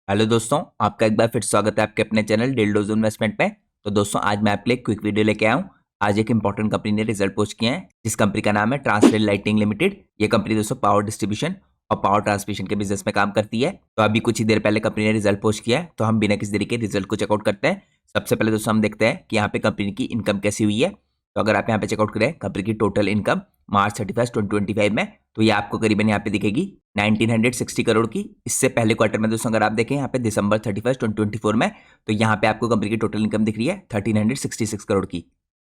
Hello दोस्तों, आपका एक बार फिर स्वागत है आपके अपने चैनल डिल्डोज इन्वेस्टमेंट में। तो दोस्तों आज मैं आपके लिए क्विक वीडियो लेके आया हूँ। आज एक इंपॉर्टेंट कंपनी ने रिजल्ट पोस्ट किए हैं, जिस कंपनी का नाम है ट्रांसलेट लाइटिंग लिमिटेड। ये कंपनी दोस्तों पावर डिस्ट्रीब्यूशन और पावर ट्रांसमिशन के बिजनेस में काम करती है। तो अभी कुछ ही देर पहले कंपनी ने रिजल्ट पोस्ट किया है, तो हम बिना किसी तरीके रिजल्ट को चेकआउट करते हैं। सबसे पहले दोस्तों हम देखते हैं कि यहाँ पे कंपनी की इनकम कैसी हुई है। तो अगर आप यहाँ पे चेकआउट करें कंपनी की टोटल इनकम मार्च 31 2025 में, तो ये आपको करीबन यहाँ पे दिखेगी 1960 करोड़ की। इससे पहले क्वार्टर में दोस्तों अगर आप देखें यहाँ पे दिसंबर 31 2024 में, तो यहाँ पे आपको कंपनी की टोटल इनकम दिख रही है 1366 करोड़ की।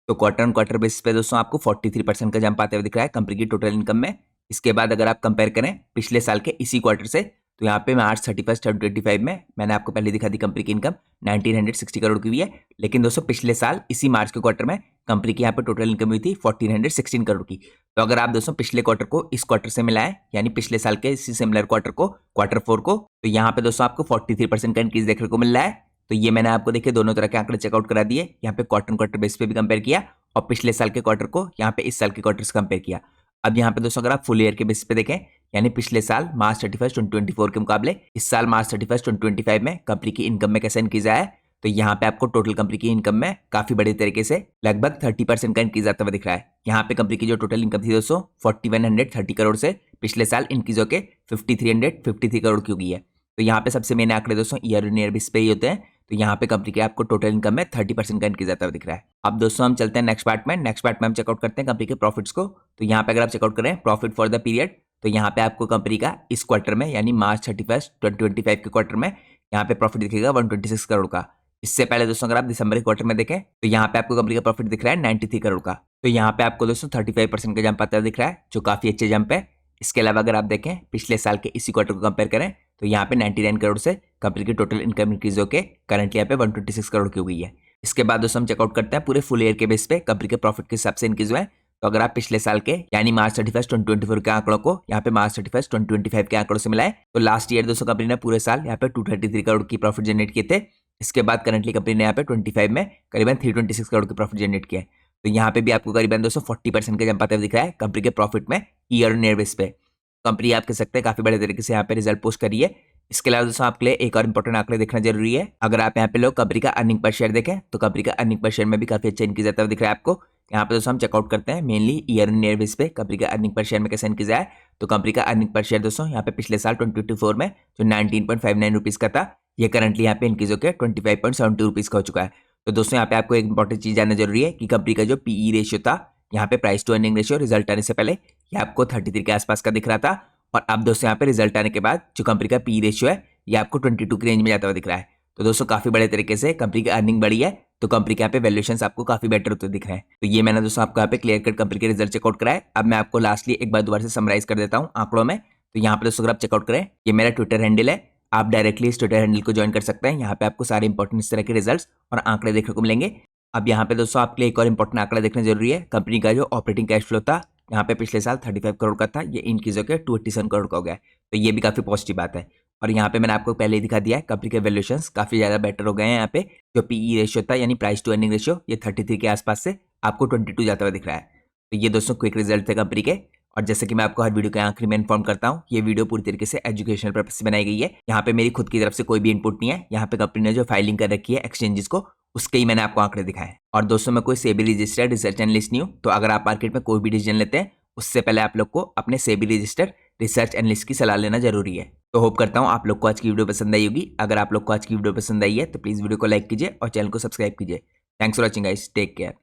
तो क्वार्टर ऑन क्वार्टर बेसिस पे दोस्तों आपको 43% का जंप आते हुए दिख रहा है कंपनी की टोटल इनकम में। इसके बाद अगर आप कंपेयर करें पिछले साल के इसी क्वार्टर से, तो यहाँ पे मार्च 31 2025 में मैंने आपको पहले दिखा दी कंपनी की इनकम 1960 करोड़ की हुई है। लेकिन दोस्तों पिछले साल इसी मार्च के क्वार्टर में कंपनी की यहाँ पे टोटल इनकम हुई थी 1416 करोड़ की। तो अगर आप दोस्तों पिछले क्वार्टर को इस क्वार्टर से मिलाएं, यानी पिछले साल के इसी सिमिलर क्वार्टर को क्वार्टर 4 को, तो यहाँ पे दोस्तों आपको 43% का इंक्रीज देखने को मिल रहा है। तो ये मैंने आपको देखिए दोनों तरह के आंकड़े चेकआउट करा दिए। यहाँ पे क्वार्टर बेस पे भी कंपेयर किया और पिछले साल के क्वार्टर को यहाँ पे इस साल के क्वार्टर से कंपेयर किया। अब यहाँ पे दोस्तों अगर आप फुल ईयर के बेसिस पे देखें, यानी पिछले साल मार्च 31 2024 के मुकाबले इस साल मार्च 31 2025 में कंपनी की इनकम में कैसा इंक्रीज आया है, तो यहाँ पे आपको टोटल कंपनी की इनकम में काफी बड़े तरीके से लगभग 30% का इंक्रीज आता हुआ दिख रहा है। यहाँ पे कंपनी की जो टोटल इनकम थी दोस्तों 4130 करोड़ से पिछले साल इंक्रीज होकर 5353 करोड़ की हो गई है। तो यहाँ पे सबसे मेन आंकड़े दोस्तों ईयर ऑन ईयर बेसिस पे ही होते हैं। तो यहाँ पे कंपनी के आपको टोटल इनकम में 30% का इंक्रीज आता हुआ दिख रहा है। अब दोस्तों हम चलते हैं नेक्स्ट पार्ट में। नेक्स्ट पार्ट में हम चेकआउट करते हैं कंपनी के प्रॉफिट्स को। तो यहाँ पे अगर आप चेकआउट करें प्रॉफिट फॉर द पीरियड, तो यहाँ पे आपको कंपनी का इस क्वार्टर में यानी मार्च 31 2025 के क्वार्टर में यहाँ पे प्रॉफिट दिखेगा 126 करोड़ का। इससे पहले दोस्तों अगर आप दिसंबर के क्वार्टर में देखें, तो यहाँ पे आपको कंपनी का प्रॉफिट दिख रहा है 93 करोड़ का। तो यहाँ पे आपको दोस्तों 35% का जंप आता हुआ दिख रहा है, जो काफी अच्छे जंप है। इसके अलावा अगर आप देखें पिछले साल के इसी क्वार्टर को कंपेयर करें, तो यहाँ पे 99 करोड़ से कंपनी की टोटल इनकम इंक्रीज होकर करंटली यहाँ पे 126 करोड़ की हो गई है। इसके बाद दोस्तों हम चेकआउट करते हैं पूरे फुल ईयर के बेस पे कंपनी के प्रॉफिट के हिसाब से इंक्रीज हुआ है। तो अगर आप पिछले साल के यानी मार्च 31 2024 के आंकड़ों को यहाँ पे मार्च 31 2025 के आंकड़ों से मिलाए, तो लास्ट ईयर दोस्तों कंपनी ने पूरे साल यहाँ पे 233 करोड़ की प्रॉफिट जनरेट किए थे। इसके बाद करंटली कंपनी ने यहाँ पे 25 में करीबन 326 करोड़ की प्रॉफिट जनरेट किया है। तो यहाँ पे भी आपको करीबन दोस्तों 40% का जंप आते हुए दिख रहा है कंपनी के प्रॉफिट में ईयर ऑन ईयर बेस पे। कंपनी आप कह सकते हैं काफी बड़े तरीके से यहाँ पे रिजल्ट पोस्ट करी है। इसके अलावा दोस्तों आपके लिए एक और इंपॉर्टेंट आंकड़े देखना जरूरी है। अगर आप यहाँ पे लोग कंपनी का अर्निंग पर शेयर देखें, तो कंपनी का अर्निंग पर शेयर में भी काफी अच्छा इंक्रीज आता हुआ दिख रहा है आपको। यहाँ पे दोस्तों हम चेकआउट करते हैं mainly year on year base पे कंपनी का अर्निंग पर शेयर में कैसा इंक्रीज आया है। तो कंपनी का अर्निंग पर शेयर दोस्तों यहाँ पे पिछले साल 2024 में जो 19.59 रुपीज का था, ये करंटली यहाँ पे इंक्रीज होकर 25.72 रुपीज का हो चुका है। तो दोस्तों यहाँ पे आपको एक इंपॉर्टेंट चीज जानना जरूरी है कि कंपनी का जो पीई रेशियो था, यहाँ पे price to earning ratio result आने से पहले ये आपको 33 के आसपास का दिख रहा था, और अब दोस्तों यहाँ पे रिजल्ट आने के बाद जो कंपनी का पी रेशियो है ये आपको 22 की रेंज में जाता हुआ दिख रहा है। तो दोस्तों काफी बड़े तरीके से कंपनी की अर्निंग बढ़ी है, तो कंपनी के यहाँ पे वैल्यूएशंस आपको काफी बेटर होते दिख रहे हैं। तो ये मैंने दोस्तों आपको यहाँ पे क्लियर कट कंपनी के रिजल्ट चेकआउट कराए। अब मैं आपको लास्टली एक बार दोबारा से समराइज कर देता हूँ आंकड़ों में। तो यहाँ पे दोस्तों अगर आप चेकआउट करें, ये मेरा ट्विटर हैंडल है, आप डायरेक्टली इस ट्विटर हैंडल को ज्वाइन कर सकते हैं। यहाँ पे आपको सारे इंपॉर्टेंट इस तरह के रिजल्ट और आंकड़े देखने को मिलेंगे। अब यहाँ पे दोस्तों आपके लिए एक और इंपॉर्टेंट आंकड़ा देखना जरूरी है। कंपनी का जो ऑपरेटिंग कैश फ्लो था यहाँ पे पिछले साल 35 करोड़ का था, ये इंक्रीज होकर 287 करोड़ का हो गया है। तो ये भी काफी पॉजिटिव बात है। और यहाँ पे मैंने आपको पहले ही दिखा दिया है कंपनी के वैल्यूएशंस काफी ज्यादा बेटर हो गए हैं। यहाँ पे जो पीई रेशियो था यानी प्राइस टू अर्निंग रेशियो, ये 33 के आसपास से आपको 22 जाता हुआ दिख रहा है। तो ये दोस्तों क्विक रिजल्ट थे कंपनी के। और जैसे कि मैं आपको हर वीडियो के आखिरी में इन्फॉर्म करता हूँ, ये वीडियो पूरी तरीके से एजुकेशनल पर्पज से बनाई गई है। यहाँ पे मेरी खुद की तरफ से कोई भी इनपुट नहीं है। यहाँ पे कंपनी ने जो फाइलिंग कर रखी है एक्सचेंजेस को, उसके ही मैंने आपको आंकड़े दिखाए। और दोस्तों मैं कोई सेबी रजिस्टर्ड रिसर्च एनालिस्ट नहीं हूँ। तो अगर आप मार्केट में कोई भी डिसीजन लेते हैं, उससे पहले आप लोग को अपने सेबी रजिस्टर्ड रिसर्च एनालिस्ट की सलाह लेना जरूरी है। तो होप करता हूँ आप लोग को आज की वीडियो पसंद आई होगी। अगर आप लोग को आज की वीडियो पसंद आई है तो प्लीज वीडियो को लाइक कीजिए और चैनल को सब्सक्राइब कीजिए। Thanks for watching guys, take care.